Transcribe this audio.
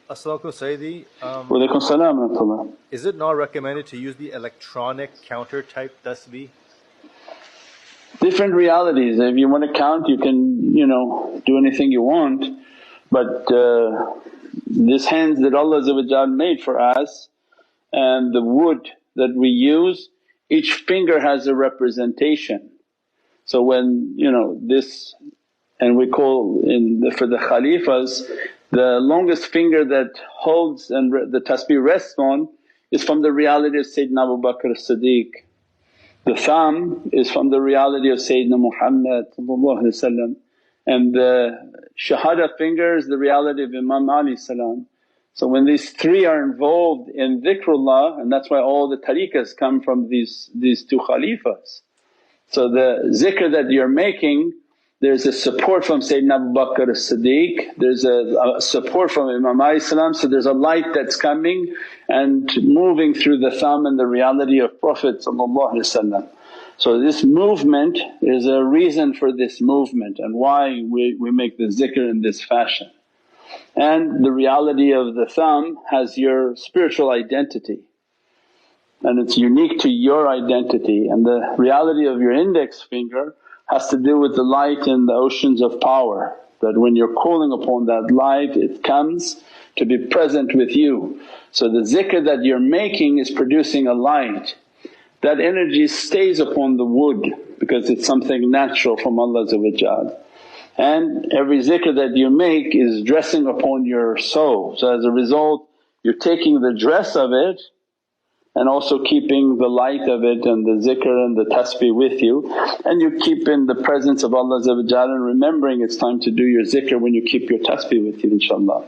As-salamu Sayyidi. Wa alaikum salam wa rahmatullah. Is it not recommended to use the electronic counter type tasbeeh? Different realities. If you want to count, you can do anything you want, but this hands that Allah made for us and the wood that we use, each finger has a representation. So when this, and we call for the Khalifas, the longest finger that holds and the tasbeeh rests on is from the reality of Sayyidina Abu Bakr as-Siddiq. The thumb is from the reality of Sayyidina Muhammad, and the shahada finger is the reality of Imam Ali salam. So when these three are involved in dhikrullah, and that's why all the tariqas come from these two Khalifas. So the zikr that you're making, there's a support from Sayyidina Abu Bakr as-Siddiq, there's a support from Imam Ali salam, so there's a light that's coming and moving through the thumb and the reality of Prophet. So this movement is a reason for this movement and why we make the zikr in this fashion. And the reality of the thumb has your spiritual identity and it's unique to your identity, and the reality of your index finger has to do with the light in the oceans of power, that when you're calling upon that light it comes to be present with you. So the zikr that you're making is producing a light. That energy stays upon the wood because it's something natural from Allah, and every zikr that you make is dressing upon your soul. So as a result you're taking the dress of it and also keeping the light of it and the zikr and the tasbeeh with you, and you keep in the presence of Allah and remembering it's time to do your zikr when you keep your tasbeeh with you, inshaAllah.